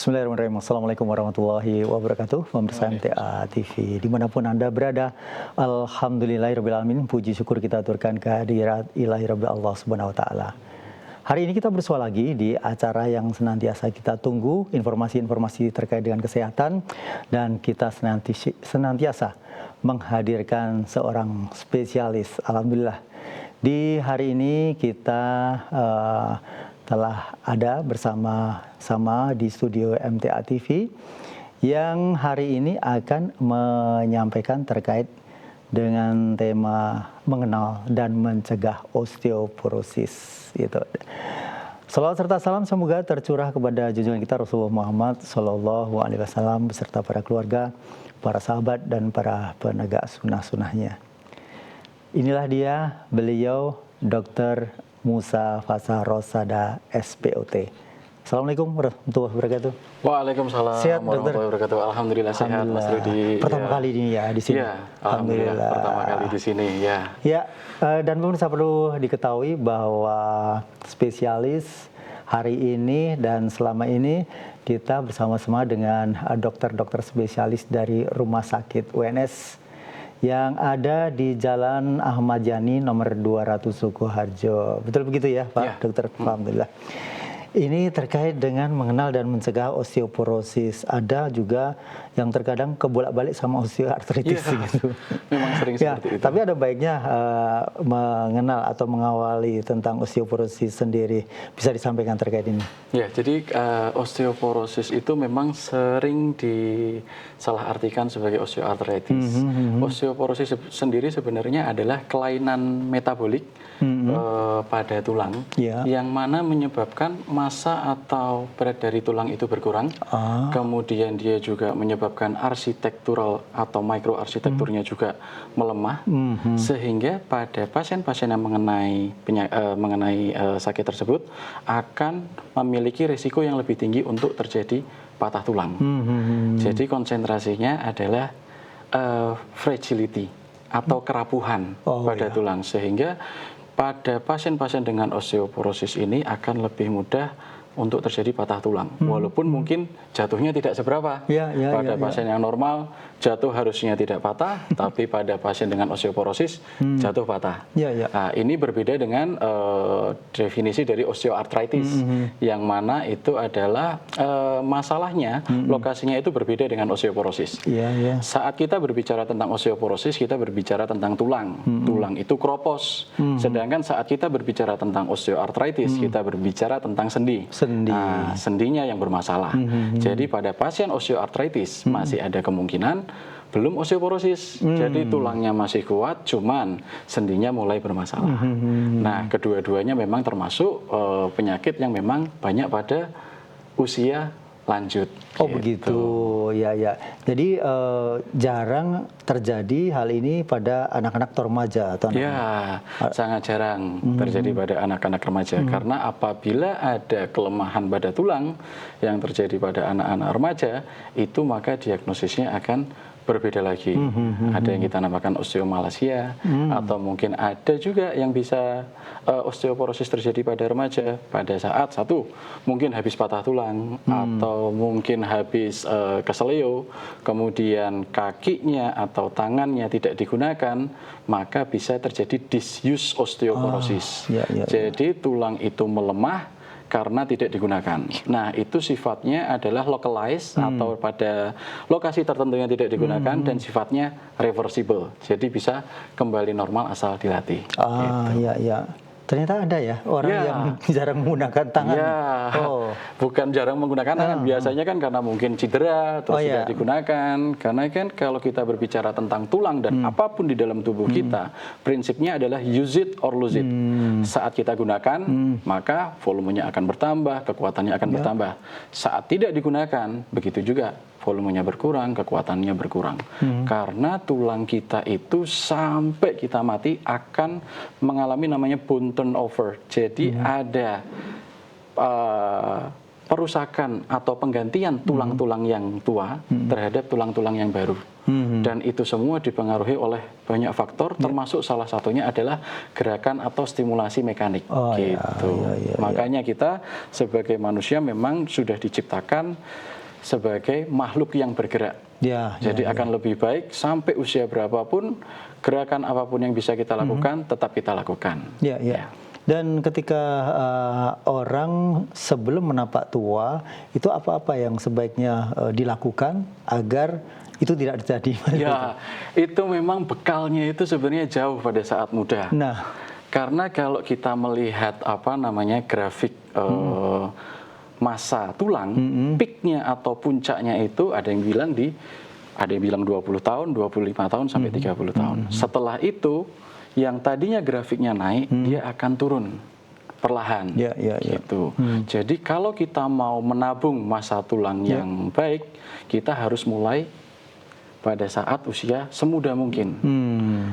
Bismillahirrahmanirrahim. Assalamualaikum warahmatullahi wabarakatuh. Pemirsa MTA TV dimanapun Anda berada, alhamdulillahirrahmanirrahim. Puji syukur kita aturkan kehadirat ilahi Rabbi Allah Subhanahu wa Ta'ala. Hari ini kita bersua lagi di acara yang senantiasa kita tunggu, informasi-informasi terkait dengan kesehatan, dan kita senantiasa menghadirkan seorang spesialis. Alhamdulillah, di hari ini kita telah ada bersama-sama di studio MTA TV yang hari ini akan menyampaikan terkait dengan tema mengenal dan mencegah osteoporosis. Gitu. Salawat serta salam semoga tercurah kepada junjungan kita Rasulullah Muhammad SAW beserta para keluarga, para sahabat dan para penegak sunnah-sunnahnya. Inilah dia, beliau Dr. Musa Faza Rosada SPOT. Assalamualaikum warahmatullahi wabarakatuh. Waalaikumsalam warahmatullahi wabarakatuh. Alhamdulillah sehat, Mas Rudi. Pertama kali ini ya di sini. Ya, alhamdulillah pertama kali di sini ya. Ya, dan pemirsa perlu diketahui bahwa spesialis hari ini dan selama ini kita bersama-sama dengan dokter-dokter spesialis dari Rumah Sakit UNS yang ada di Jalan Ahmad Yani nomor 200 Sukoharjo. Betul begitu ya Pak, ya. Dokter? Alhamdulillah. Ini terkait dengan mengenal dan mencegah osteoporosis. Ada juga yang terkadang kebolak-balik sama osteoartritis ya, gitu. Memang sering ya, seperti itu. Tapi ada baiknya mengenal atau mengawali tentang osteoporosis sendiri. Bisa disampaikan terkait ini? Ya, jadi osteoporosis itu memang sering disalahartikan sebagai osteoartritis. Osteoporosis sendiri sebenarnya adalah kelainan metabolik pada tulang yang mana menyebabkan massa atau berat dari tulang itu berkurang. Kemudian dia juga menyebabkan arsitektural atau mikroarsitekturnya juga melemah, sehingga pada pasien-pasien yang mengenai sakit tersebut akan memiliki risiko yang lebih tinggi untuk terjadi patah tulang. Jadi konsentrasinya adalah fragility atau kerapuhan pada tulang, sehingga pada pasien-pasien dengan osteoporosis ini akan lebih mudah untuk terjadi patah tulang. Walaupun mungkin jatuhnya tidak seberapa. Pada pasien yang normal jatuh harusnya tidak patah, tapi pada pasien dengan osteoporosis jatuh patah. Nah, ini berbeda dengan definisi dari osteoartritis, yang mana itu adalah masalahnya lokasinya itu berbeda dengan osteoporosis. Saat kita berbicara tentang osteoporosis, kita berbicara tentang tulang. Tulang itu kropos. Sedangkan saat kita berbicara tentang osteoartritis, kita berbicara tentang sendi. Nah, sendinya yang bermasalah. Jadi pada pasien osteoartritis masih ada kemungkinan belum osteoporosis. Jadi tulangnya masih kuat, cuman sendinya mulai bermasalah. Nah, kedua-duanya memang termasuk penyakit yang memang banyak pada usia lanjut. Oh gitu. Begitu, ya. Jadi jarang terjadi hal ini pada anak-anak remaja atau anak-anak? Ya, sangat jarang terjadi pada anak-anak remaja, karena apabila ada kelemahan pada tulang yang terjadi pada anak-anak remaja, itu maka diagnosisnya akan berbeda lagi. Ada yang kita namakan osteomalasia, atau mungkin ada juga yang bisa osteoporosis terjadi pada remaja pada saat mungkin habis patah tulang, atau mungkin habis keseleo, kemudian kakinya atau tangannya tidak digunakan, maka bisa terjadi disuse osteoporosis. Jadi tulang itu melemah karena tidak digunakan. Nah, itu sifatnya adalah localized atau pada lokasi tertentu yang tidak digunakan, dan sifatnya reversible. Jadi bisa kembali normal asal dilatih. Gitu. Ternyata ada ya orang yang jarang menggunakan tangan. Bukan jarang menggunakan tangan. Biasanya kan karena mungkin cedera atau tidak digunakan. Karena kan kalau kita berbicara tentang tulang dan apapun di dalam tubuh kita, prinsipnya adalah use it or lose it. Saat kita gunakan, maka volumenya akan bertambah, kekuatannya akan bertambah. Saat tidak digunakan, begitu juga. Volumenya berkurang, kekuatannya berkurang. Karena tulang kita itu sampai kita mati akan mengalami namanya bone turnover. Jadi ada perusakan atau penggantian tulang-tulang yang tua terhadap tulang-tulang yang baru. Dan itu semua dipengaruhi oleh banyak faktor, termasuk salah satunya adalah gerakan atau stimulasi mekanik. Gitu. Makanya kita sebagai manusia memang sudah diciptakan sebagai makhluk yang bergerak. Jadi akan lebih baik sampai usia berapapun, gerakan apapun yang bisa kita lakukan, tetap kita lakukan. Dan ketika orang sebelum menapak tua, itu apa-apa yang sebaiknya dilakukan agar itu tidak terjadi? Ya, itu memang bekalnya itu sebenarnya jauh pada saat muda. Karena kalau kita melihat grafik masa tulang, peaknya atau puncaknya itu ada yang bilang 20 tahun, 25 tahun sampai 30 tahun. Setelah itu yang tadinya grafiknya naik, dia akan turun perlahan. Gitu. Jadi kalau kita mau menabung masa tulang yang baik, kita harus mulai pada saat usia semuda mungkin.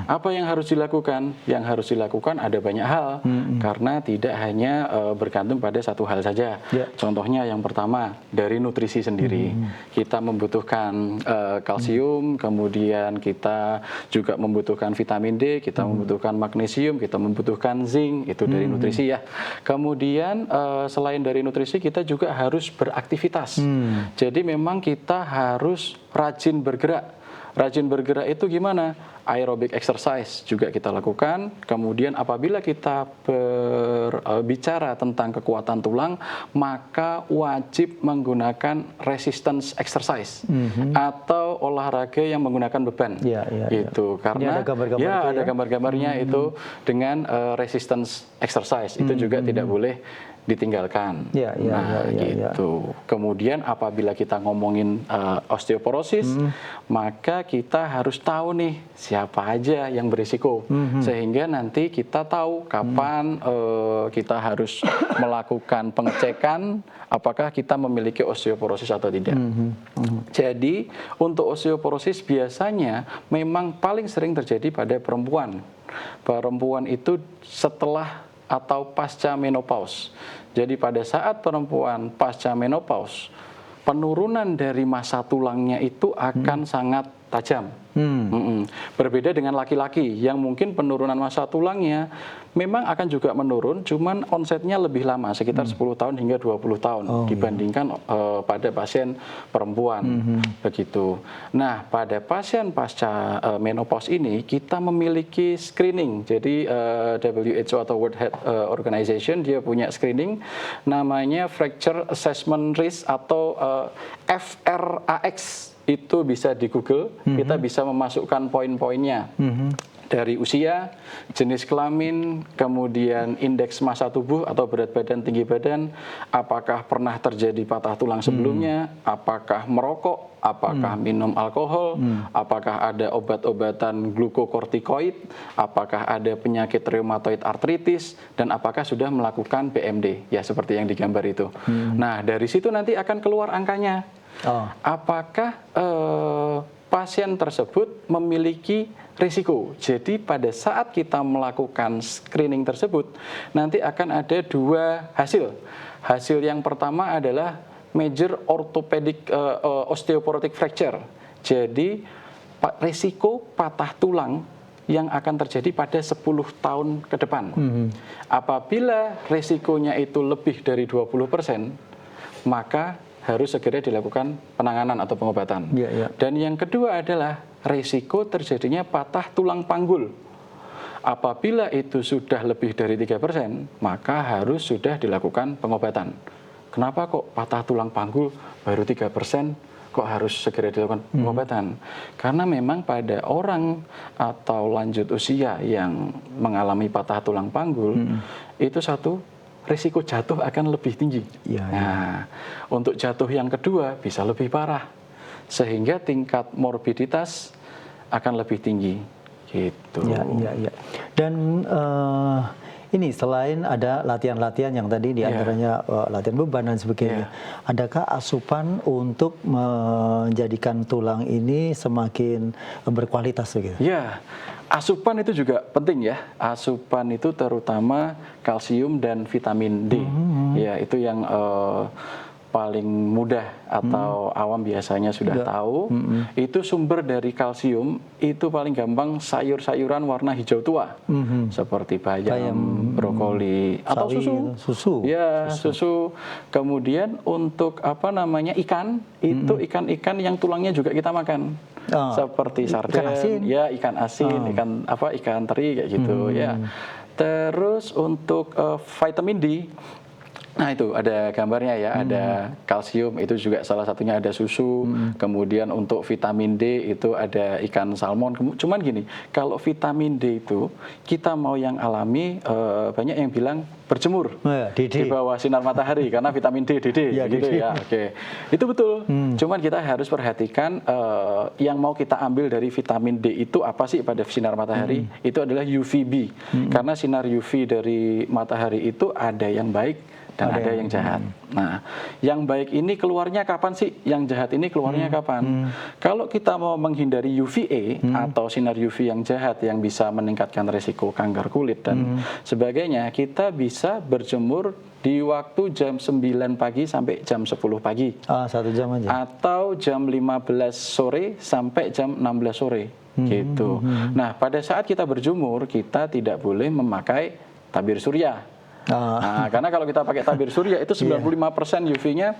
Apa yang harus dilakukan? Yang harus dilakukan ada banyak hal, karena tidak hanya bergantung pada satu hal saja. Contohnya yang pertama, dari nutrisi sendiri. Kita membutuhkan kalsium, kemudian kita juga membutuhkan vitamin D, kita membutuhkan magnesium, kita membutuhkan zinc, itu dari nutrisi ya. Kemudian selain dari nutrisi, kita juga harus beraktivitas. Jadi memang kita harus rajin bergerak. Rajin bergerak itu gimana? Aerobic exercise juga kita lakukan. Kemudian apabila kita berbicara tentang kekuatan tulang, maka wajib menggunakan resistance exercise atau olahraga yang menggunakan beban. Itu karena ada gambar-gambarnya itu dengan resistance exercise itu juga tidak boleh ditinggalkan. Gitu. Kemudian apabila kita ngomongin osteoporosis, maka kita harus tahu nih siapa aja yang berisiko, sehingga nanti kita tahu kapan kita harus melakukan pengecekan apakah kita memiliki osteoporosis atau tidak. Jadi untuk osteoporosis biasanya memang paling sering terjadi pada perempuan. Perempuan itu setelah atau pasca menopause. Jadi pada saat perempuan pasca menopause, penurunan dari massa tulangnya itu akan sangat tajam. Berbeda dengan laki-laki yang mungkin penurunan massa tulangnya memang akan juga menurun, cuman onsetnya lebih lama, sekitar 10 tahun hingga 20 tahun dibandingkan pada pasien perempuan. Begitu. Nah, pada pasien pasca menopause ini kita memiliki screening. Jadi WHO atau World Health Organization dia punya screening namanya Fracture Assessment Risk atau FRAX. Itu bisa di Google, kita bisa memasukkan poin-poinnya dari usia, jenis kelamin, kemudian indeks massa tubuh atau berat badan, tinggi badan, apakah pernah terjadi patah tulang sebelumnya, apakah merokok, apakah minum alkohol, apakah ada obat-obatan glukokortikoid, apakah ada penyakit rheumatoid arthritis, dan apakah sudah melakukan BMD, ya seperti yang digambar itu. Nah, dari situ nanti akan keluar angkanya. Apakah pasien tersebut memiliki risiko? Jadi pada saat kita melakukan screening tersebut, nanti akan ada dua hasil. Hasil yang pertama adalah major orthopedic osteoporotic fracture. Jadi risiko patah tulang yang akan terjadi pada 10 tahun ke depan. Apabila risikonya itu lebih dari 20%, maka harus segera dilakukan penanganan atau pengobatan. Dan yang kedua adalah risiko terjadinya patah tulang panggul. Apabila itu sudah lebih dari 3%, maka harus sudah dilakukan pengobatan. Kenapa kok patah tulang panggul baru 3%, kok harus segera dilakukan pengobatan? Karena memang pada orang atau lanjut usia yang mengalami patah tulang panggul, itu satu, risiko jatuh akan lebih tinggi. Nah, untuk jatuh yang kedua bisa lebih parah, sehingga tingkat morbiditas akan lebih tinggi. Gitu. Dan ini selain ada latihan-latihan yang tadi diantaranya latihan beban dan sebagainya, adakah asupan untuk menjadikan tulang ini semakin berkualitas begitu? Asupan itu juga penting ya. Asupan itu terutama kalsium dan vitamin D. Ya, itu yang paling mudah atau awam biasanya sudah tahu, itu sumber dari kalsium itu paling gampang sayur-sayuran warna hijau tua, seperti bayam, brokoli, atau sawi susu. gitu. Susu. Ya, susu. Kemudian untuk apa namanya ikan, itu ikan-ikan yang tulangnya juga kita makan. Seperti sarden, ikan asin. ya ikan asin, ikan teri kayak gitu ya. Terus untuk vitamin D, nah itu ada gambarnya ya, ada kalsium itu juga salah satunya, ada susu. Kemudian untuk vitamin D itu ada ikan salmon. Cuman gini, kalau vitamin D itu kita mau yang alami, banyak yang bilang berjemur di bawah sinar matahari karena vitamin D, gitu ya. Oke, itu betul. Cuman kita harus perhatikan yang mau kita ambil dari vitamin D itu apa sih pada sinar matahari? Itu adalah UVB. Karena sinar UV dari matahari itu ada yang baik dan ada yang jahat. Nah, yang baik ini keluarnya kapan sih? Yang jahat ini keluarnya kapan? Kalau kita mau menghindari UVA atau sinar UV yang jahat yang bisa meningkatkan risiko kanker kulit dan sebagainya, kita bisa berjemur di waktu jam 9 pagi sampai jam 10 pagi. 1 jam aja. Atau jam 15 sore sampai jam 16 sore. Gitu. Nah, pada saat kita berjemur, kita tidak boleh memakai tabir surya. Nah, karena kalau kita pakai tabir surya itu 95% UV-nya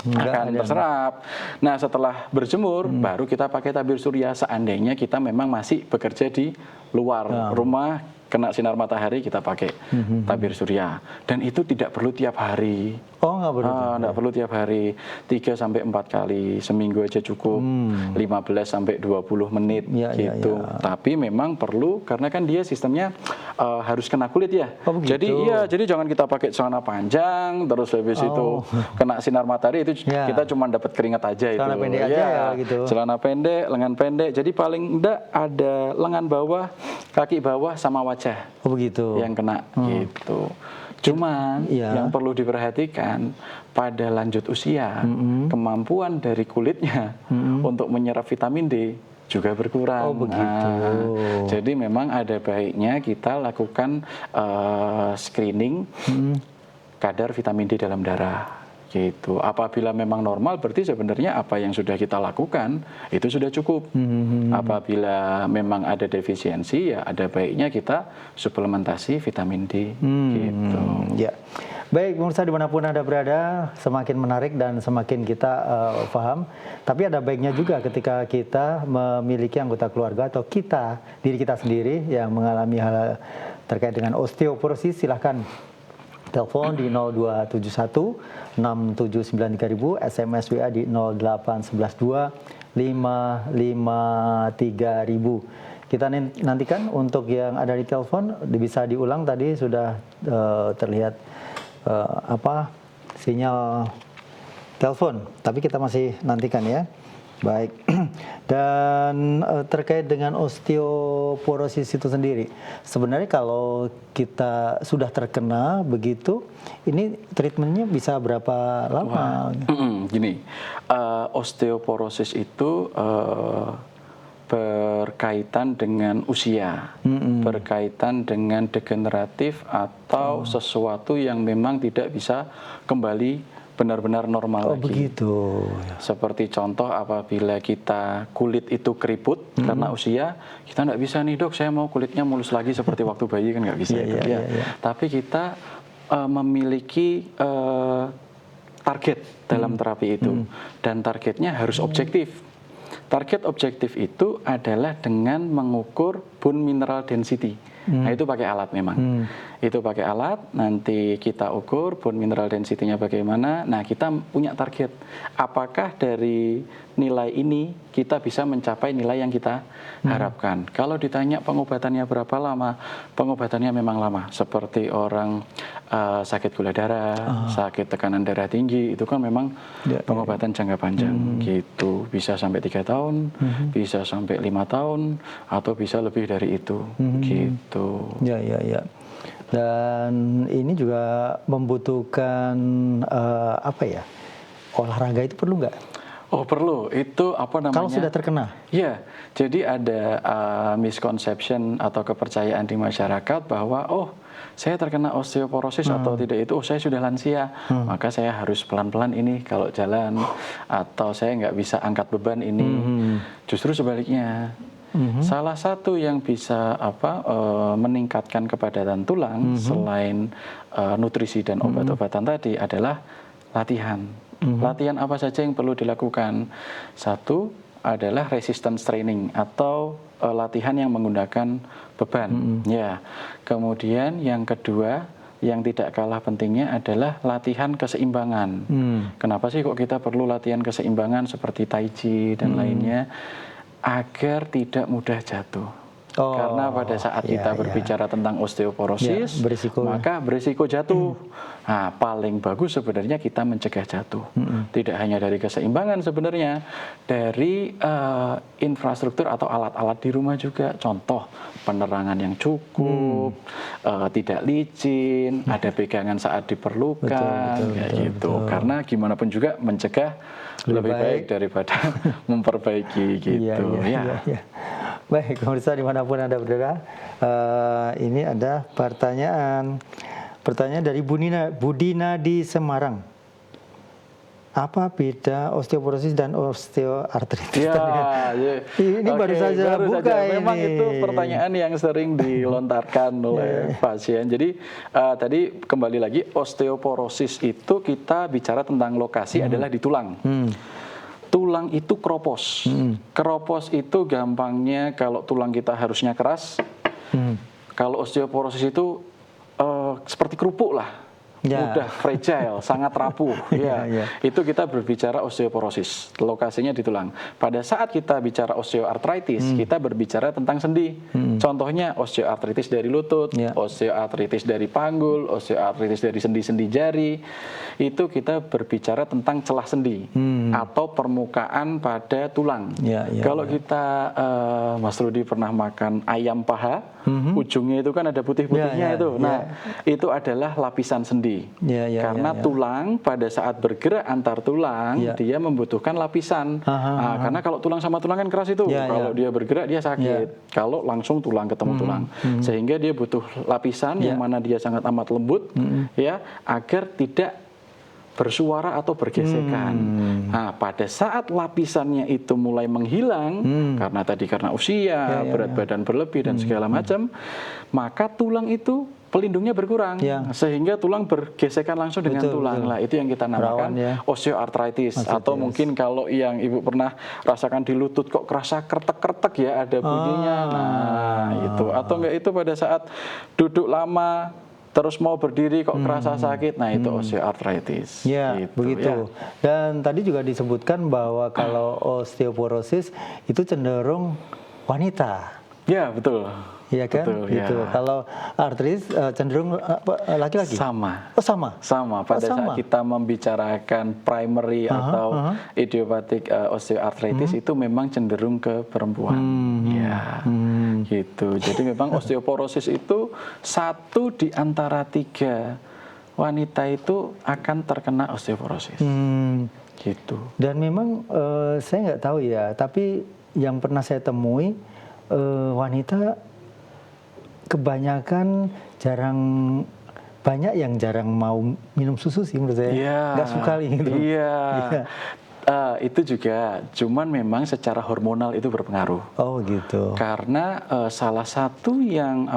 akan terserap. Nah, setelah berjemur baru kita pakai tabir surya seandainya kita memang masih bekerja di luar rumah, kena sinar matahari, kita pakai tabir surya. Dan itu tidak perlu tiap hari. Oh, nggak perlu. Nggak perlu tiap hari. 3 sampai 4 kali, seminggu aja cukup. 15 sampai 20 menit gitu. Tapi memang perlu karena kan dia sistemnya harus kena kulit ya. Jadi jangan kita pakai celana panjang terus habis itu kena sinar matahari itu kita cuma dapat keringat aja itu. Celana pendek aja ya gitu. Celana pendek, lengan pendek. Jadi paling enggak ada lengan bawah, kaki bawah sama wajah. Oh begitu. Yang kena gitu. Cuman yang perlu diperhatikan pada lanjut usia, kemampuan dari kulitnya untuk menyerap vitamin D juga berkurang. Oh begitu. Jadi memang ada baiknya kita lakukan screening kadar vitamin D dalam darah. Gitu. Apabila memang normal, berarti sebenarnya apa yang sudah kita lakukan itu sudah cukup. Apabila memang ada defisiensi, ya ada baiknya kita suplementasi vitamin D. Gitu. Ya, baik pemirsa dimanapun Anda berada, semakin menarik dan semakin kita paham. Tapi ada baiknya juga ketika kita memiliki anggota keluarga atau diri kita sendiri yang mengalami hal terkait dengan osteoporosis, silahkan telepon di 0271 679 3000, SMS WA di 08112 553 3000. Kita nantikan untuk yang ada di telepon bisa diulang, tadi sudah terlihat sinyal telepon, tapi kita masih nantikan ya. Baik, dan terkait dengan osteoporosis itu sendiri, sebenarnya kalau kita sudah terkena begitu, ini treatmentnya bisa berapa lama? Gini, osteoporosis itu berkaitan dengan usia, berkaitan dengan degeneratif atau sesuatu yang memang tidak bisa kembali benar-benar normal lagi. Begitu. Seperti contoh apabila kita kulit itu keriput karena usia, kita nggak bisa nih dok, saya mau kulitnya mulus lagi seperti waktu bayi, kan nggak bisa. Tapi kita memiliki target dalam terapi itu, dan targetnya harus objektif. Target objektif itu adalah dengan mengukur bone mineral density. Nah itu pakai alat memang. Itu pakai alat, nanti kita ukur bone mineral density-nya bagaimana. Nah kita punya target. Apakah dari nilai ini kita bisa mencapai nilai yang kita harapkan. Kalau ditanya pengobatannya berapa lama, pengobatannya memang lama. Seperti orang sakit gula darah, sakit tekanan darah tinggi, itu kan memang pengobatan jangka panjang gitu. Bisa sampai 3 tahun, bisa sampai 5 tahun, atau bisa lebih dari itu gitu. Ya. Dan ini juga membutuhkan olahraga itu perlu nggak? Oh perlu, itu apa namanya? Kalau sudah terkena? Ya, jadi ada misconception atau kepercayaan di masyarakat bahwa saya terkena osteoporosis atau tidak itu, oh saya sudah lansia, maka saya harus pelan-pelan ini kalau jalan, atau saya nggak bisa angkat beban ini. Justru sebaliknya. Salah satu yang bisa meningkatkan kepadatan tulang selain nutrisi dan obat-obatan tadi adalah latihan. Latihan apa saja yang perlu dilakukan? Satu adalah resistance training atau latihan yang menggunakan beban. Ya. Kemudian yang kedua yang tidak kalah pentingnya adalah latihan keseimbangan. Kenapa sih kok kita perlu latihan keseimbangan seperti tai chi dan lainnya? Agar tidak mudah jatuh. Karena pada saat kita berbicara tentang osteoporosis, maka berisiko jatuh. Nah, paling bagus sebenarnya kita mencegah jatuh. Tidak hanya dari keseimbangan sebenarnya, dari infrastruktur atau alat-alat di rumah juga. Contoh, penerangan yang cukup, tidak licin, ada pegangan saat diperlukan, betul. Karena gimana pun juga mencegah lebih baik daripada memperbaiki gitu. Baik, pemirsa dimanapun Anda berada, ini ada pertanyaan dari Budina di Semarang. Apa beda osteoporosis dan osteoartritis? Ini baru saja buka ini. Memang itu pertanyaan yang sering dilontarkan oleh pasien. Jadi tadi kembali lagi, osteoporosis itu kita bicara tentang lokasi adalah di tulang. Tulang itu keropos. Keropos itu gampangnya kalau tulang kita harusnya keras. Kalau osteoporosis itu seperti kerupuk lah. Mudah fragile, sangat rapuh. Itu kita berbicara osteoporosis, lokasinya di tulang. Pada saat kita bicara osteoartritis, kita berbicara tentang sendi. Contohnya osteoartritis dari lutut, osteoartritis dari panggul, osteoartritis dari sendi-sendi jari. Itu kita berbicara tentang celah sendi atau permukaan pada tulang. Kalau kita, Mas Rudi pernah makan ayam paha, ujungnya itu kan ada putih-putihnya itu. Nah, itu adalah lapisan sendi. Karena tulang pada saat bergerak antar tulang dia membutuhkan lapisan. Karena kalau tulang sama tulang kan keras itu. Kalau dia bergerak dia sakit. Kalau langsung tulang ketemu tulang, sehingga dia butuh lapisan yang mana dia sangat amat lembut, agar tidak bersuara atau bergesekan. Nah, pada saat lapisannya itu mulai menghilang, karena usia, berat badan berlebih dan segala macam, maka tulang itu pelindungnya berkurang, sehingga tulang bergesekan langsung dengan tulang. Lah, itu yang kita namakan osteoartritis. Atau mungkin kalau yang Ibu pernah rasakan di lutut kok kerasa kretek-kretek ya, ada bunyinya. Nah, itu. Atau enggak itu pada saat duduk lama terus mau berdiri kok kerasa sakit, nah itu osteoartritis. Gitu, begitu. Dan tadi juga disebutkan bahwa kalau osteoporosis itu cenderung wanita. Ya, betul. Iya kan? Betul, gitu. Kalau artritis cenderung laki-laki? Sama. Oh, sama? Sama. Pada saat kita membicarakan primary atau idiopathic osteoarthritis itu memang cenderung ke perempuan. Gitu. Jadi memang osteoporosis itu 1 di antara 3 wanita itu akan terkena osteoporosis. Gitu. Dan memang saya nggak tahu ya, tapi yang pernah saya temui wanita kebanyakan banyak yang jarang mau minum susu sih menurut saya. Nggak suka gitu. Itu juga, cuman memang secara hormonal itu berpengaruh. Oh gitu. Karena salah satu yang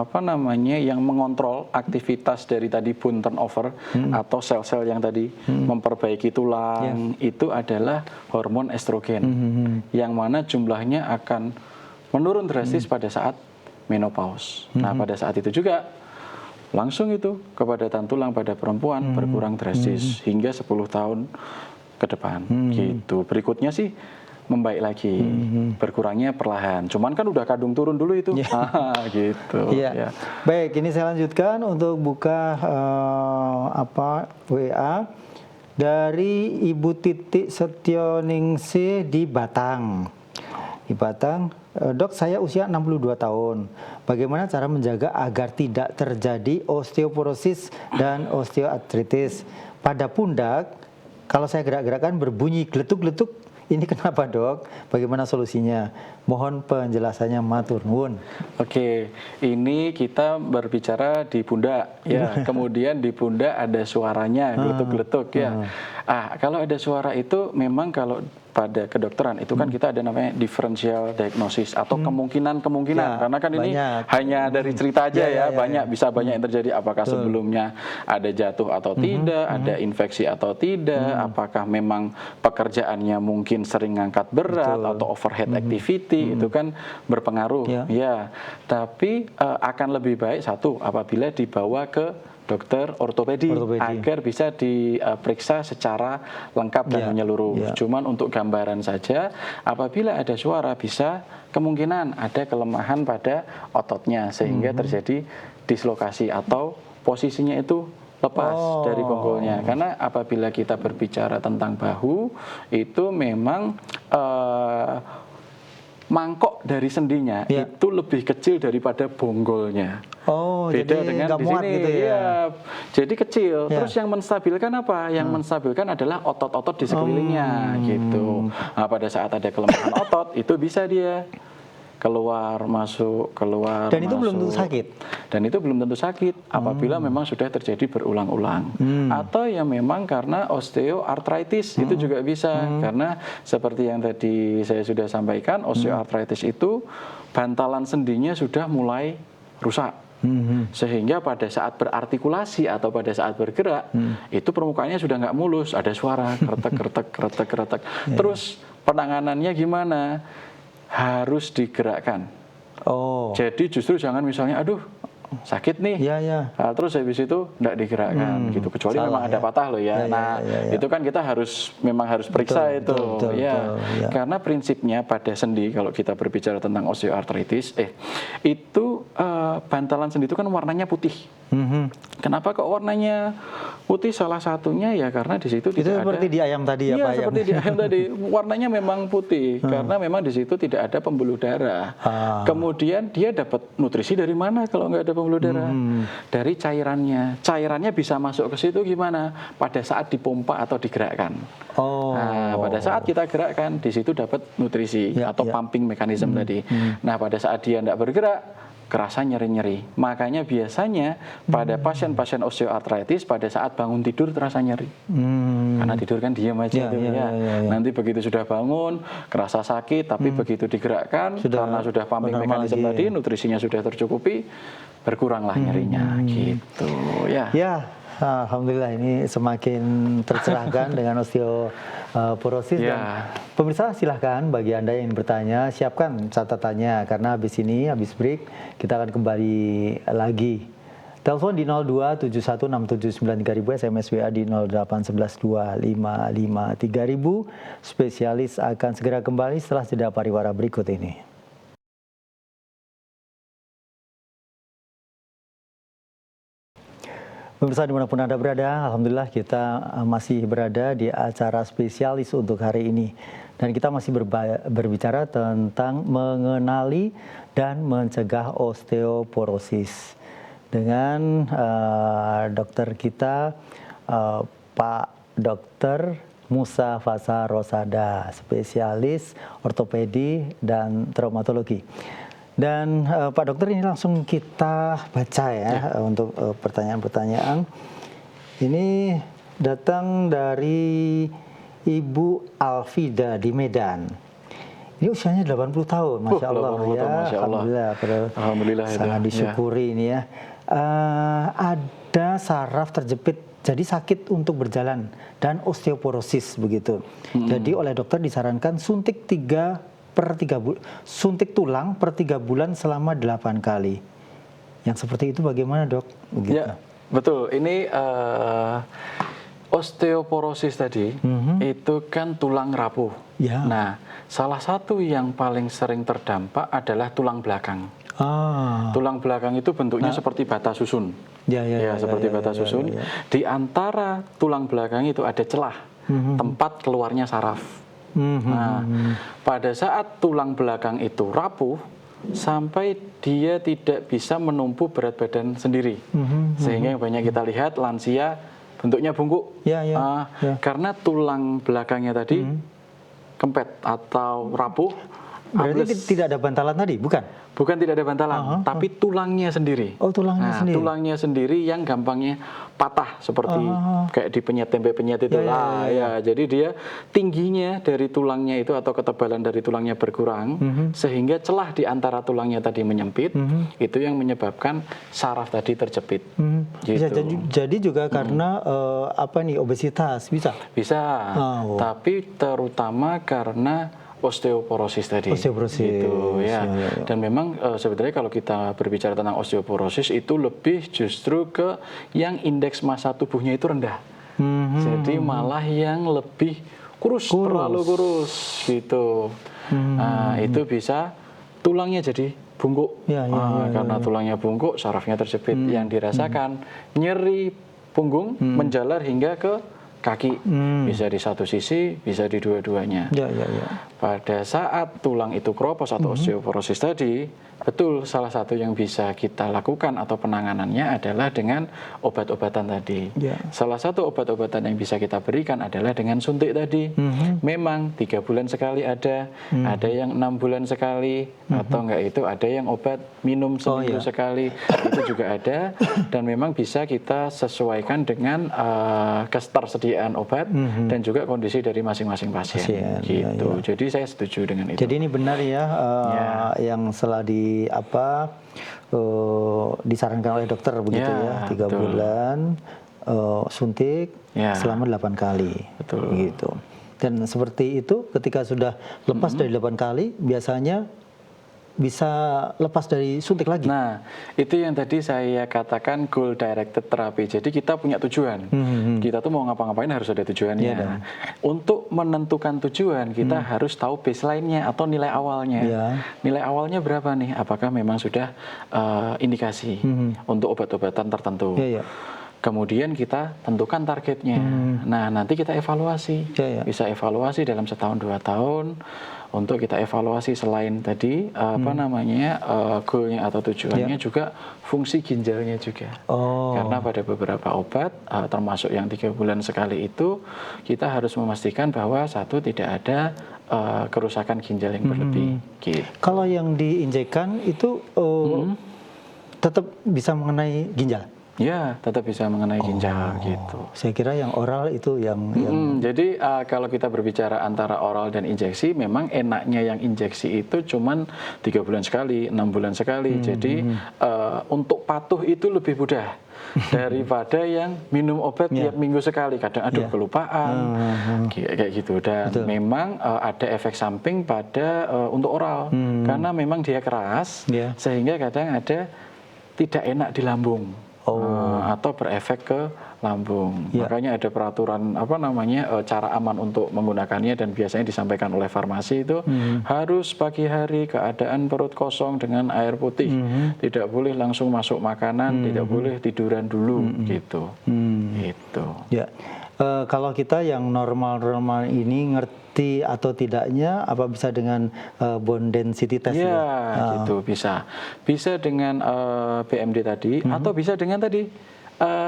yang mengontrol aktivitas dari tadi bone turnover atau sel-sel yang tadi memperbaiki tulang itu adalah hormon estrogen, yang mana jumlahnya akan menurun drastis pada saat menopause. Nah, pada saat itu juga langsung itu kepadatan tulang pada perempuan berkurang drastis hingga 10 tahun ke depan. Gitu. Berikutnya sih membaik lagi, berkurangnya perlahan. Cuman kan udah kadung turun dulu itu. Gitu. Baik, ini saya lanjutkan untuk buka WA dari Ibu Titik Setioningsih di Batang. Dok, saya usia 62 tahun. Bagaimana cara menjaga agar tidak terjadi osteoporosis dan osteoartritis pada pundak? Kalau saya gerak-gerakan berbunyi geletuk-geletuk, ini kenapa dok? Bagaimana solusinya? Mohon penjelasannya matur nuwun. Oke, ini kita berbicara di pundak ya. Kemudian di pundak ada suaranya geletuk-geletuk ya. Kalau ada suara itu memang kalau pada kedokteran itu kan kita ada namanya differential diagnosis atau kemungkinan-kemungkinan Ya, karena kan ini banyak. hanya dari cerita aja Ya, ya, banyak bisa banyak yang terjadi apakah sebelumnya ada jatuh atau tidak, ada infeksi atau tidak, apakah memang pekerjaannya mungkin sering ngangkat berat atau overhead activity itu kan berpengaruh ya. Tapi akan lebih baik satu apabila dibawa ke dokter ortopedi agar bisa diperiksa secara lengkap dan menyeluruh. Cuman untuk gambaran saja, apabila ada suara bisa kemungkinan ada kelemahan pada ototnya sehingga terjadi dislokasi atau posisinya itu lepas dari bonggolnya. Karena apabila kita berbicara tentang bahu itu memang mangkok dari sendinya itu lebih kecil daripada bonggolnya. Beda jadi dengan nggak di muat sini. gitu ya. Iya, jadi kecil. Terus yang menstabilkan apa? Yang menstabilkan adalah otot-otot di sekelilingnya gitu. Nah, pada saat ada kelemahan otot itu bisa dia keluar masuk. Dan itu belum tentu sakit. Dan itu belum tentu sakit apabila memang sudah terjadi berulang-ulang. Atau yang memang karena osteoartritis itu juga bisa. Karena seperti yang tadi saya sudah sampaikan, osteoartritis itu bantalan sendinya sudah mulai rusak. Sehingga pada saat berartikulasi atau pada saat bergerak itu permukaannya sudah nggak mulus, ada suara kretek. Terus penanganannya gimana? Harus digerakkan. Jadi justru jangan misalnya aduh sakit nih, terus habis itu tidak digerakkan gitu, kecuali memang ada patah loh ya. Itu kan kita memang harus periksa betul, karena prinsipnya pada sendi kalau kita berbicara tentang osteoartritis, itu bantalan sendi itu kan warnanya putih. Kenapa kok warnanya putih? Salah satunya ya karena di situ tidak seperti ada, di ayam tadi ya Pak. Iya, seperti di ayam tadi. Warnanya memang putih karena memang di situ tidak ada pembuluh darah. Kemudian dia dapat nutrisi dari mana kalau nggak ada pembuluh darah? Dari cairannya. Cairannya bisa masuk ke situ gimana? Pada saat dipompa atau digerakkan. Nah, pada saat kita gerakkan di situ dapat nutrisi atau pumping mechanism tadi. Nah, pada saat dia tidak bergerak kerasa nyeri-nyeri. Makanya biasanya pada pasien-pasien osteoartritis pada saat bangun tidur terasa nyeri. Karena tidur kan diam aja Nanti begitu sudah bangun kerasa sakit, tapi begitu digerakkan karena sudah pumping mekanisme tadi, nutrisinya sudah tercukupi, berkuranglah nyerinya gitu ya. Alhamdulillah ini semakin tercerahkan dengan osteoporosis. Dan pemirsa silahkan bagi Anda yang bertanya siapkan catatannya karena habis break kita akan kembali lagi. Telepon di 02716793.000, SMS WA di 081125553.000. Spesialis akan segera kembali setelah jeda pariwara berikut ini. Pemirsa dimanapun Anda berada, Alhamdulillah kita masih berada di acara spesialis untuk hari ini. Dan kita masih berbicara tentang mengenali dan mencegah osteoporosis. Dengan dokter kita, Pak Dr. Musa Fasa Rosada, spesialis ortopedi dan traumatologi. Dan Pak Dokter ini langsung kita baca ya untuk pertanyaan-pertanyaan. Ini datang dari Ibu Alfida di Medan. Ini usianya 80 tahun, Masya Allah ya. Masya Allah. Alhamdulillah sangat disyukuri ini ya. Ada saraf terjepit, jadi sakit untuk berjalan dan osteoporosis begitu. Jadi oleh dokter disarankan suntik suntik tulang per 3 bulan selama 8 kali. Yang seperti itu bagaimana dok? Begitu. Ya, betul. Ini osteoporosis tadi itu kan tulang rapuh. Nah, salah satu yang paling sering terdampak adalah tulang belakang. Tulang belakang itu bentuknya seperti bata susun. Seperti bata susun. Di antara tulang belakang itu ada celah tempat keluarnya saraf. Nah, pada saat tulang belakang itu rapuh sampai dia tidak bisa menumpu berat badan sendiri, sehingga yang banyak kita lihat lansia bentuknya bungkuk, karena tulang belakangnya tadi kempet atau rapuh. Berarti ambles. tidak ada bantalan tadi, bukan? Bukan tidak ada bantalan, tapi tulangnya sendiri. Oh, tulangnya sendiri. Tulangnya sendiri yang gampangnya patah seperti kayak di tempe penyet itu lah. Ya, jadi dia tingginya dari tulangnya itu atau ketebalan dari tulangnya berkurang sehingga celah di antara tulangnya tadi menyempit. Itu yang menyebabkan saraf tadi terjepit. Bisa Gitu. jadi juga karena obesitas, bisa? Bisa, tapi terutama karena osteoporosis tadi. Osteoporosis, gitu, ya. Dan memang sebenarnya kalau kita berbicara tentang osteoporosis itu lebih justru ke yang indeks massa tubuhnya itu rendah. Jadi malah yang lebih kurus, terlalu kurus gitu. Nah, itu bisa tulangnya jadi bungkuk. Karena tulangnya bungkuk, sarafnya terjepit. Yang dirasakan nyeri punggung menjalar hingga ke kaki, bisa di satu sisi, bisa di dua-duanya. Pada saat tulang itu keropos atau osteoporosis tadi, betul salah satu yang bisa kita lakukan atau penanganannya adalah dengan obat-obatan tadi. Salah satu obat-obatan yang bisa kita berikan adalah dengan suntik tadi. Memang 3 bulan sekali ada yang 6 bulan sekali, atau enggak itu ada yang obat minum seminggu sekali, itu juga ada, dan memang bisa kita sesuaikan dengan ketersediaan obat dan juga kondisi dari masing-masing pasien. Gitu. Jadi saya setuju dengan itu. Jadi ini benar ya, yang setelah disarankan oleh dokter begitu ya, 3 bulan suntik selama 8 kali. Gitu. Dan seperti itu ketika sudah lepas dari 8 kali biasanya bisa lepas dari suntik lagi. Nah, itu yang tadi saya katakan goal directed therapy. Jadi kita punya tujuan. Kita tuh mau ngapa-ngapain harus ada tujuannya. Untuk menentukan tujuan, kita harus tahu baseline-nya atau nilai awalnya. Nilai awalnya berapa nih? Apakah memang sudah indikasi untuk obat-obatan tertentu? Kemudian kita tentukan targetnya. Nah, nanti kita evaluasi. Bisa evaluasi dalam setahun 2 tahun. Untuk kita evaluasi selain tadi goalnya atau tujuannya juga fungsi ginjalnya juga. Karena pada beberapa obat termasuk yang 3 bulan sekali itu kita harus memastikan bahwa satu tidak ada kerusakan ginjal yang berlebih. Gitu. Kalau yang diinjekkan itu tetap bisa mengenai ginjal? Ya, tetap bisa mengenai ginjal gitu. Saya kira yang oral itu yang Jadi kalau kita berbicara antara oral dan injeksi, memang enaknya yang injeksi itu cuman 3 bulan sekali, 6 bulan sekali. Jadi untuk patuh itu lebih mudah daripada yang minum obat tiap minggu sekali. Kadang kelupaan, kayak gitu. Dan memang ada efek samping pada untuk oral, karena memang dia keras, sehingga kadang ada tidak enak di lambung. Atau berefek ke lambung. Makanya ada peraturan cara aman untuk menggunakannya, dan biasanya disampaikan oleh farmasi itu harus pagi hari keadaan perut kosong dengan air putih. Tidak boleh langsung masuk makanan, tidak boleh tiduran dulu gitu. Gitu. Kalau kita yang normal-normal ini ngerti atau tidaknya apa bisa dengan bone density test? Gitu bisa. Bisa dengan BMD tadi atau bisa dengan tadi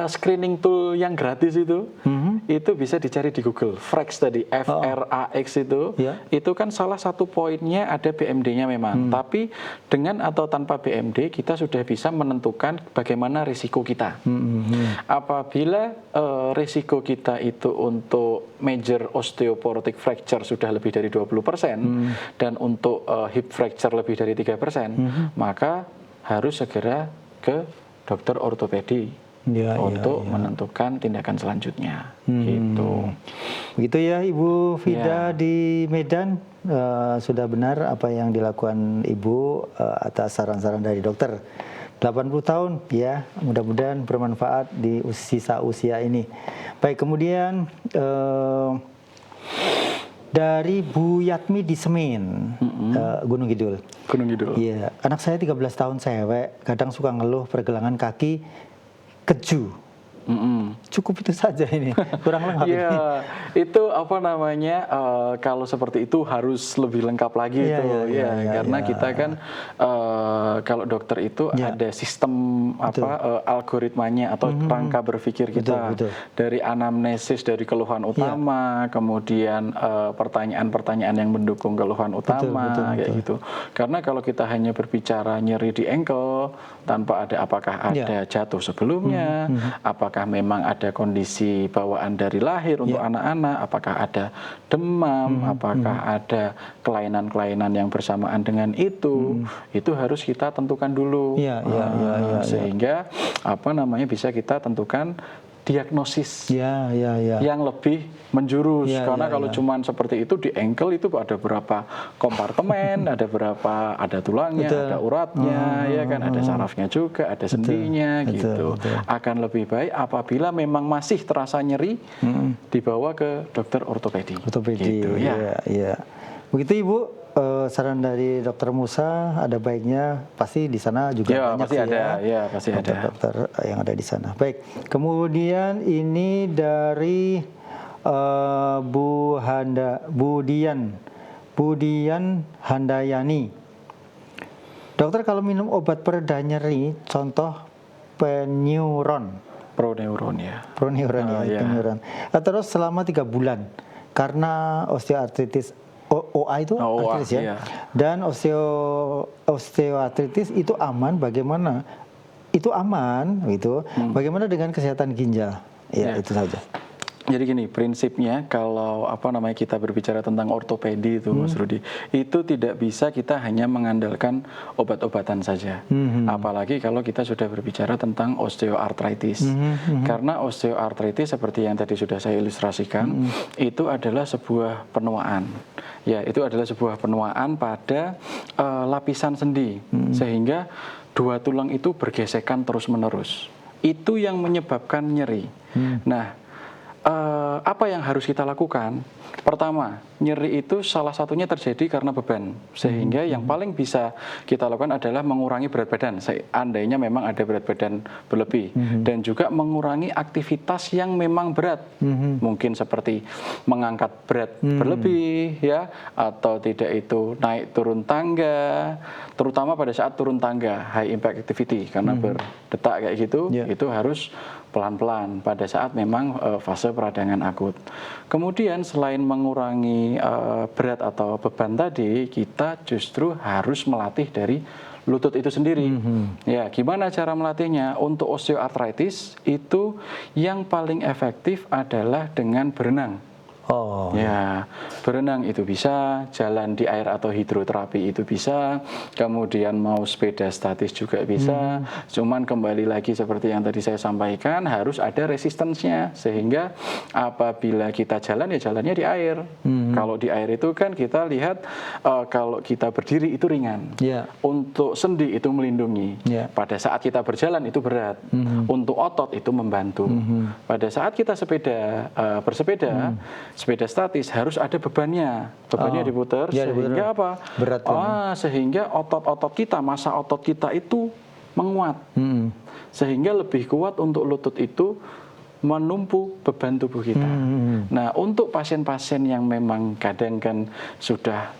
screening tool yang gratis itu bisa dicari di Google. FRAX tadi, FRAX itu kan salah satu poinnya ada BMD-nya memang. Tapi dengan atau tanpa BMD kita sudah bisa menentukan bagaimana risiko kita. Apabila risiko kita itu untuk major osteoporotic fracture sudah lebih dari 20% dan untuk hip fracture lebih dari 3%, maka harus segera ke dokter ortopedi. Untuk menentukan tindakan selanjutnya. Gitu. Begitu ya Ibu Vida di Medan. Sudah benar apa yang dilakukan Ibu atas saran-saran dari dokter. 80 tahun ya, mudah-mudahan bermanfaat di sisa usia ini. Baik, kemudian dari Bu Yatmi di Semin, Gunung Kidul. Gunung Kidul. Iya, anak saya 13 tahun cewek, kadang suka ngeluh pergelangan kaki keju. Cukup itu saja ini, kurang lengkap ini. Iya, itu apa namanya, kalau seperti itu harus lebih lengkap lagi karena kita kan kalau dokter itu ada sistem algoritmanya atau rangka berpikir kita. Dari anamnesis, dari keluhan utama, kemudian pertanyaan-pertanyaan yang mendukung keluhan utama, kayak gitu. Karena kalau kita hanya berbicara nyeri di ankle tanpa ada apakah ada jatuh sebelumnya, apakah memang ada kondisi bawaan dari lahir untuk anak-anak, apakah ada demam, apakah ada kelainan-kelainan yang bersamaan dengan itu harus kita tentukan dulu, sehingga apa namanya bisa kita tentukan diagnosis yang lebih menjurus. Karena kalau cuman seperti itu di ankle itu ada berapa kompartemen, ada tulangnya, ada uratnya, ya kan, ada sarafnya juga, ada sendinya, gitu. Akan lebih baik apabila memang masih terasa nyeri, dibawa ke dokter ortopedi. Gitu, Begitu Ibu. Saran dari Dokter Musa ada baiknya, pasti di sana juga banyak pasti ada, pasti ada dokter yang ada di sana. Baik, kemudian ini dari Budian Handayani. Dokter, kalau minum obat pereda nyeri, contoh Proneuron ya. Terus selama 3 bulan karena osteoartritis. OA itu artritis ya. Dan osteoartritis itu aman, bagaimana? Itu aman gitu. Bagaimana dengan kesehatan ginjal? Itu saja. Jadi gini, prinsipnya kalau kita berbicara tentang ortopedi itu Mas Rudi, itu tidak bisa kita hanya mengandalkan obat-obatan saja. Apalagi kalau kita sudah berbicara tentang osteoartritis. Karena osteoartritis seperti yang tadi sudah saya ilustrasikan, itu adalah sebuah penuaan. Itu adalah sebuah penuaan pada lapisan sendi, sehingga 2 tulang itu bergesekan terus-menerus. Itu yang menyebabkan nyeri. Nah, apa yang harus kita lakukan? Pertama, nyeri itu salah satunya terjadi karena beban, sehingga yang paling bisa kita lakukan adalah mengurangi berat badan, seandainya memang ada berat badan berlebih, dan juga mengurangi aktivitas yang memang berat, mungkin seperti mengangkat berat berlebih, atau tidak itu naik turun tangga, terutama pada saat turun tangga, high impact activity, karena berdetak kayak gitu, itu harus pelan-pelan pada saat memang fase peradangan akut. Kemudian selain mengurangi berat atau beban tadi, kita justru harus melatih dari lutut itu sendiri. Gimana cara melatihnya? Untuk osteoartritis itu yang paling efektif adalah dengan berenang. Berenang itu bisa, jalan di air atau hidroterapi itu bisa, kemudian mau sepeda statis juga bisa. Cuman kembali lagi seperti yang tadi saya sampaikan, harus ada resistensinya, sehingga apabila kita jalan, jalannya di air. Kalau di air itu kan kita lihat kalau kita berdiri itu ringan, untuk sendi itu melindungi, pada saat kita berjalan itu berat, untuk otot itu membantu. Pada saat kita bersepeda, sepeda statis harus ada bebannya diputar, sehingga apa? Sehingga otot-otot kita, massa otot kita itu menguat, sehingga lebih kuat untuk lutut itu menumpu beban tubuh kita. Nah, untuk pasien-pasien yang memang kadang kan sudah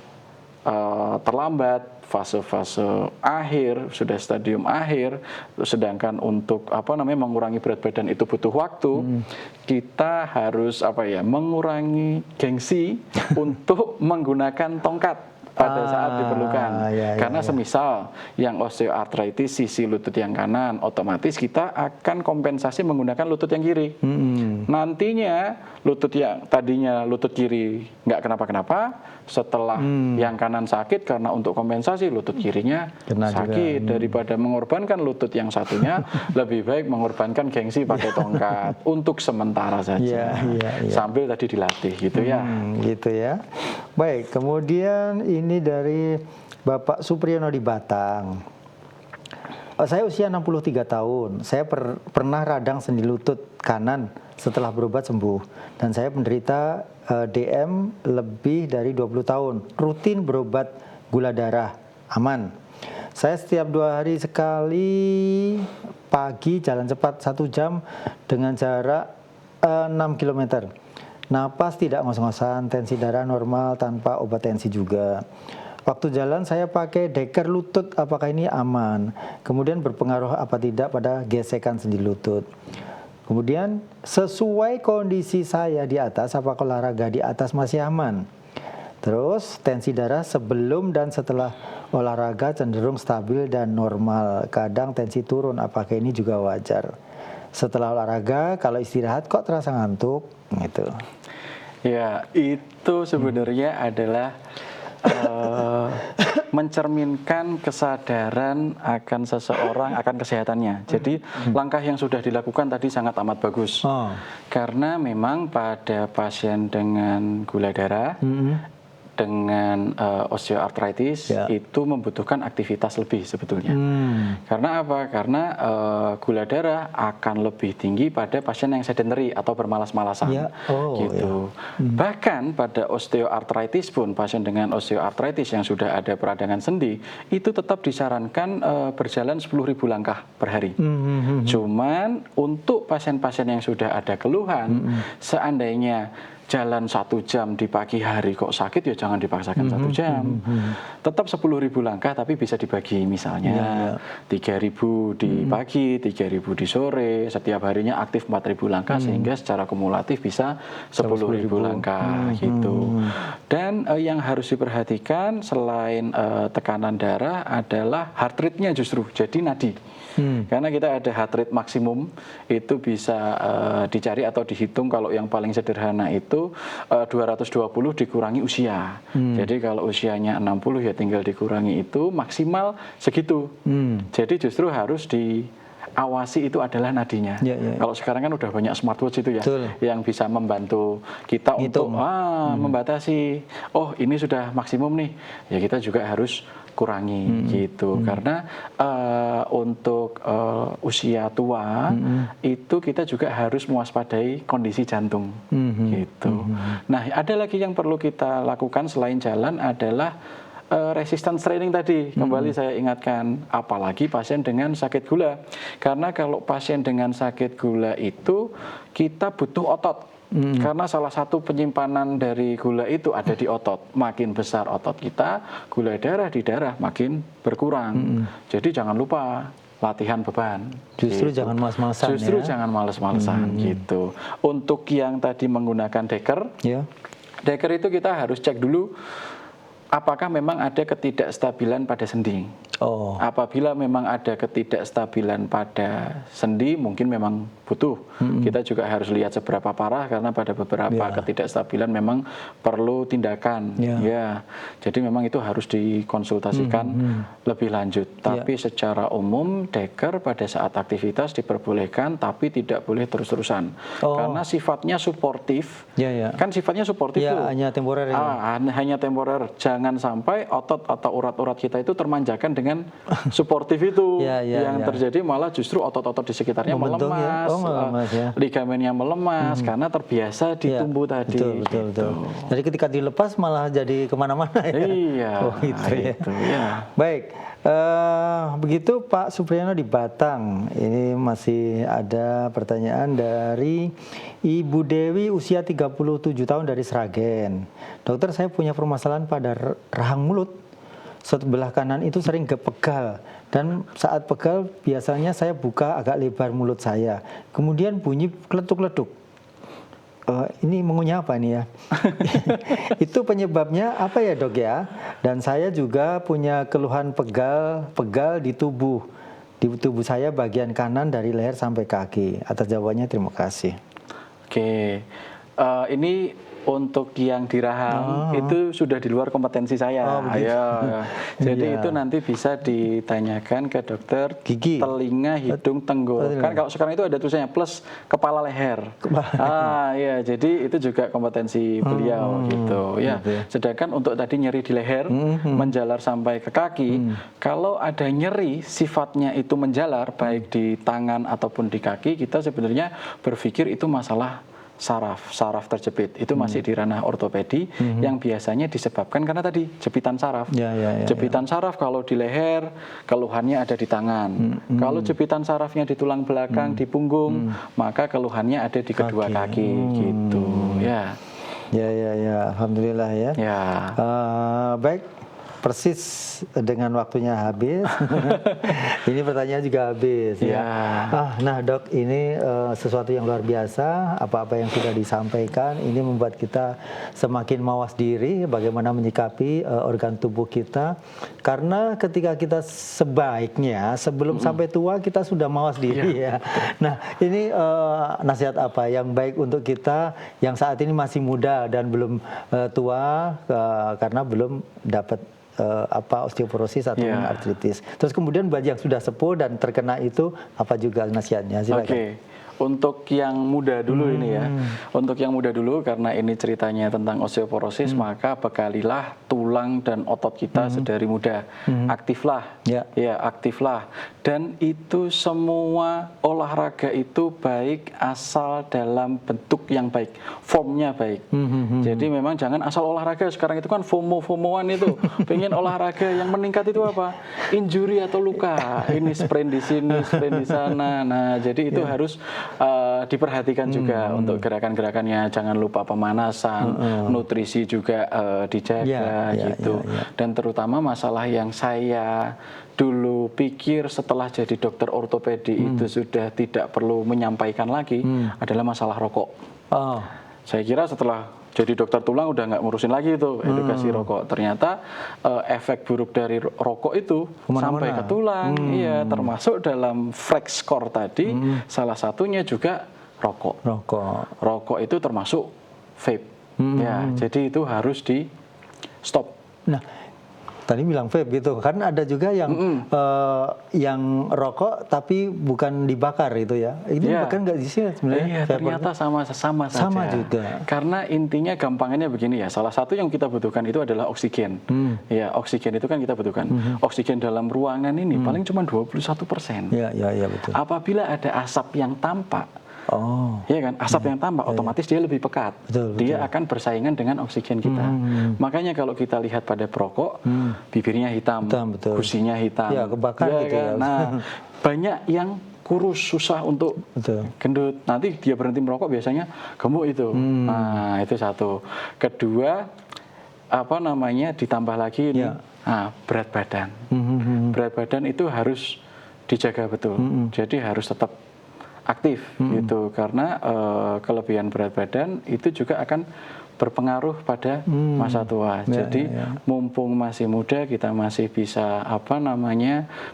terlambat, fase-fase akhir, sudah stadium akhir, sedangkan untuk mengurangi berat badan itu butuh waktu, kita harus mengurangi gengsi untuk menggunakan tongkat pada saat diperlukan. Karena semisal yang osteoartritis sisi lutut yang kanan, otomatis kita akan kompensasi menggunakan lutut yang kiri. Nantinya lutut yang tadinya lutut kiri nggak kenapa-kenapa, setelah yang kanan sakit, karena untuk kompensasi lutut kirinya sakit juga. Daripada mengorbankan lutut yang satunya, lebih baik mengorbankan gengsi pakai tongkat untuk sementara saja, sambil tadi dilatih gitu gitu ya. Baik, kemudian ini dari Bapak Supriyono di Batang. Saya usia 63 tahun. Saya pernah radang sendi lutut kanan setelah berobat sembuh. Dan saya penderita DM lebih dari 20 tahun. Rutin berobat gula darah, aman. Saya setiap 2 hari sekali pagi jalan cepat 1 jam dengan jarak 6 km. Napas tidak ngos-ngosan, tensi darah normal tanpa obat tensi juga. Waktu jalan saya pakai deker lutut, apakah ini aman? Kemudian berpengaruh apa tidak pada gesekan sendi lutut? Kemudian sesuai kondisi saya di atas, apakah olahraga di atas masih aman? Terus tensi darah sebelum dan setelah olahraga cenderung stabil dan normal. Kadang tensi turun, apakah ini juga wajar? Setelah olahraga kalau istirahat kok terasa ngantuk? Gitu. Ya, itu sebenarnya adalah mencerminkan kesadaran akan seseorang akan kesehatannya. Jadi langkah yang sudah dilakukan tadi sangat amat bagus. Karena memang pada pasien dengan gula darah, dengan osteoartritis itu membutuhkan aktivitas lebih sebetulnya. Karena apa? Karena gula darah akan lebih tinggi pada pasien yang sedentary atau bermalas-malasan. Gitu. Bahkan pada osteoartritis pun, pasien dengan osteoartritis yang sudah ada peradangan sendi itu tetap disarankan berjalan 10.000 langkah per hari. Cuman untuk pasien-pasien yang sudah ada keluhan, seandainya jalan 1 jam di pagi hari kok sakit, ya jangan dipaksakan 1 jam. Tetap 10.000 langkah, tapi bisa dibagi misalnya 3.000 di pagi, 3.000 di sore, setiap harinya aktif 4.000 langkah, sehingga secara kumulatif bisa 10.000 langkah gitu. Dan yang harus diperhatikan selain tekanan darah adalah heart rate-nya justru, jadi nadi. Karena kita ada heart rate maksimum, itu bisa dicari atau dihitung. Kalau yang paling sederhana itu 220 dikurangi usia. Jadi kalau usianya 60 ya tinggal dikurangi itu, maksimal segitu. Jadi justru harus diawasi itu adalah nadinya. Kalau sekarang kan udah banyak smartwatch itu ya, yang bisa membantu kita untuk membatasi, oh ini sudah maksimum nih, ya kita juga harus kurangi gitu. Karena untuk usia tua itu kita juga harus mewaspadai kondisi jantung gitu. Nah, ada lagi yang perlu kita lakukan selain jalan adalah resistance training tadi. Kembali saya ingatkan, apalagi pasien dengan sakit gula. Karena kalau pasien dengan sakit gula itu kita butuh otot. Karena salah satu penyimpanan dari gula itu ada di otot. Makin besar otot kita, gula darah di darah makin berkurang. Jadi jangan lupa latihan beban. Justru gitu. jangan malas-malasan. Justru jangan malas-malasan gitu. Untuk yang tadi menggunakan deker, deker itu kita harus cek dulu apakah memang ada ketidakstabilan pada sendi. Apabila memang ada ketidakstabilan pada sendi, mungkin memang butuh. Kita juga harus lihat seberapa parah, karena pada beberapa ketidakstabilan memang perlu tindakan. Jadi memang itu harus dikonsultasikan lebih lanjut. Tapi secara umum deker pada saat aktivitas diperbolehkan, tapi tidak boleh terus-terusan. Karena sifatnya suportif. Kan sifatnya suportif tuh. Hanya temporer. Hanya temporer. Jangan sampai otot atau urat-urat kita itu termanjakan dengan suportif itu. Yang terjadi malah justru otot-otot di sekitarnya melemas, ligamennya melemas karena terbiasa ditumbuh tadi. Betul. Jadi ketika dilepas malah jadi kemana-mana ya. Baik, begitu Pak Supriyono di Batang. Ini masih ada pertanyaan dari Ibu Dewi, usia 37 tahun dari Sragen. Dokter, saya punya permasalahan pada rahang mulut. Sebelah kanan itu sering pegal, dan saat pegal biasanya saya buka agak lebar mulut saya. Kemudian bunyi kletuk-kletuk. Ini mengunyah apa nih ya? Itu penyebabnya apa ya dok ya? Dan saya juga punya keluhan pegal di tubuh saya bagian kanan dari leher sampai kaki. Atas jawabannya terima kasih. Oke, ini untuk yang di rahang itu sudah di luar kompetensi saya. Jadi itu nanti bisa ditanyakan ke dokter gigi, telinga, hidung, tenggorokan. Kalau sekarang itu ada tulisannya plus kepala leher. Jadi itu juga kompetensi beliau gitu. Sedangkan untuk tadi nyeri di leher menjalar sampai ke kaki, kalau ada nyeri sifatnya itu menjalar baik di tangan ataupun di kaki, kita sebenarnya berpikir itu masalah saraf terjepit. Itu masih di ranah ortopedi yang biasanya disebabkan karena tadi jepitan saraf. Jepitan saraf kalau di leher, keluhannya ada di tangan. Kalau jepitan sarafnya di tulang belakang, di punggung, maka keluhannya ada di kedua kaki gitu. Ya. Ya, alhamdulillah ya. Baik, persis dengan waktunya habis. Ini pertanyaan juga habis ya. Nah dok, ini sesuatu yang luar biasa. Apa-apa yang sudah disampaikan ini membuat kita semakin mawas diri bagaimana menyikapi organ tubuh kita. Karena ketika kita sebaiknya sebelum sampai tua kita sudah mawas diri ya. Nah ini nasihat apa yang baik untuk kita yang saat ini masih muda dan belum tua karena belum dapat osteoporosis atau artritis. Terus kemudian buat yang sudah sepuh dan terkena itu apa juga nasihatnya? Silakan. Untuk yang muda dulu ini ya. Untuk yang muda dulu karena ini ceritanya tentang osteoporosis, maka bekalilah tulang dan otot kita sedari muda. Aktiflah. Ya, aktiflah. Dan itu semua olahraga itu baik asal dalam bentuk yang baik, formnya baik. Jadi memang jangan asal olahraga. Sekarang itu kan FOMO-FOMOan itu. Pengen olahraga yang meningkat itu apa? Injury atau luka. Ini sprint di sini, sprint di sana. Nah, jadi itu harus diperhatikan juga untuk gerakan-gerakannya. Jangan lupa pemanasan, nutrisi juga dijaga gitu. Dan terutama masalah yang saya dulu pikir setelah jadi dokter ortopedi itu sudah tidak perlu menyampaikan lagi adalah masalah rokok. Saya kira setelah jadi dokter tulang udah nggak ngurusin lagi itu edukasi rokok. Ternyata efek buruk dari rokok itu sampai ke tulang, termasuk dalam Frex score tadi, salah satunya juga rokok. Rokok itu termasuk vape. Ya, jadi itu harus di stop. Nah, tadi bilang vape gitu, kan ada juga yang rokok tapi bukan dibakar itu ya. Itu bahkan nggak di sini sebenarnya. Ternyata sama saja. Sama juga. Karena intinya gampangannya begini ya. Salah satu yang kita butuhkan itu adalah oksigen. Ya, oksigen itu kan kita butuhkan. Oksigen dalam ruangan ini paling cuma 21%. Ya, betul. Apabila ada asap yang tampak, ya kan, asap yang tampak otomatis dia lebih pekat. Dia akan bersaingan dengan oksigen kita. Makanya kalau kita lihat pada perokok, bibirnya hitam, gusinya hitam, kebakar gitu kan? Nah, banyak yang kurus, susah untuk gendut. Nanti dia berhenti merokok biasanya gemuk itu. Nah, itu satu. Kedua, ditambah lagi ini, berat badan. Berat badan itu harus dijaga betul. Jadi harus tetap aktif gitu, karena kelebihan berat badan itu juga akan berpengaruh pada masa tua. Jadi mumpung masih muda kita masih bisa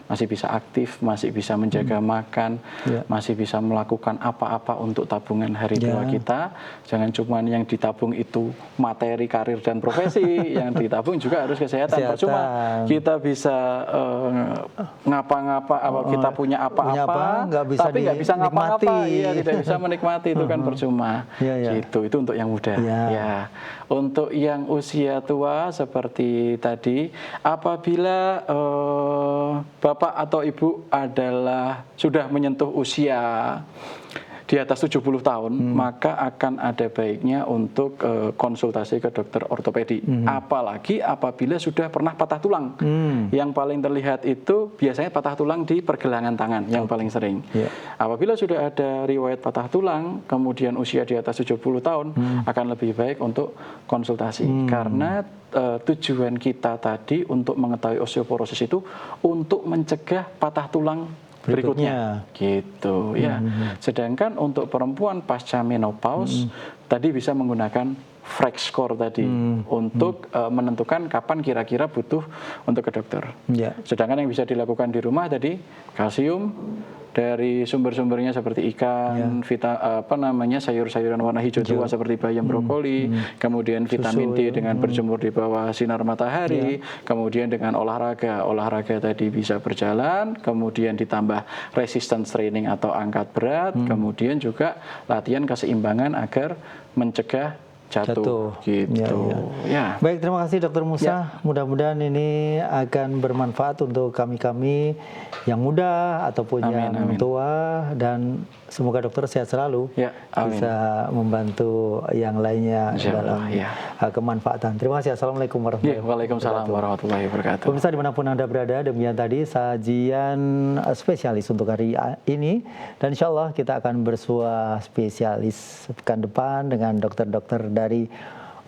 masih bisa aktif, masih bisa menjaga makan, masih bisa melakukan apa-apa untuk tabungan hari tua kita. Jangan cuma yang ditabung itu materi, karir dan profesi, yang ditabung juga harus kesehatan. Cuma kita bisa ngapa-ngapa, kita punya apa-apa, tapi nggak bisa ngapa-ngapa, tidak bisa menikmati itu kan percuma. Gitu. Itu untuk yang muda. Untuk yang usia tua seperti tadi, apabila bapak atau ibu sudah menyentuh usia di atas 70 tahun, maka akan ada baiknya untuk konsultasi ke dokter ortopedi. Apalagi apabila sudah pernah patah tulang. Yang paling terlihat itu biasanya patah tulang di pergelangan tangan yang paling sering. Apabila sudah ada riwayat patah tulang, kemudian usia di atas 70 tahun, akan lebih baik untuk konsultasi. Karena tujuan kita tadi untuk mengetahui osteoporosis itu untuk mencegah patah tulang berikutnya gitu ya. Sedangkan untuk perempuan pasca menopause tadi bisa menggunakan Frex score tadi untuk menentukan kapan kira-kira butuh untuk ke dokter. Sedangkan yang bisa dilakukan di rumah tadi kalsium dari sumber-sumbernya seperti ikan, sayur-sayuran warna hijau tua seperti bayam, brokoli, kemudian vitamin D dengan berjemur di bawah sinar matahari, kemudian dengan olahraga tadi bisa berjalan, kemudian ditambah resistance training atau angkat berat, kemudian juga latihan keseimbangan agar mencegah jatuh. Gitu. Ya. Baik, terima kasih Dokter Musa. Mudah-mudahan ini akan bermanfaat untuk kami-kami yang muda ataupun yang tua, dan semoga dokter sehat selalu, bisa membantu yang lainnya dalam kemanfaatan. Terima kasih. Assalamualaikum warahmatullahi wabarakatuh. Waalaikumsalam warahmatullahi wabarakatuh. Pemirsa dimanapun Anda berada, demikian tadi sajian spesialis untuk hari ini, dan insya Allah kita akan bersua spesialis pekan depan dengan dokter-dokter dari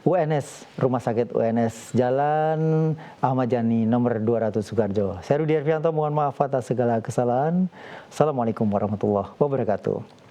UNS, Rumah Sakit UNS Jalan Ahmad Yani nomor 200 Sukarjo. Saya Rudi Arfianto, mohon maaf atas segala kesalahan. Assalamualaikum warahmatullahi wabarakatuh.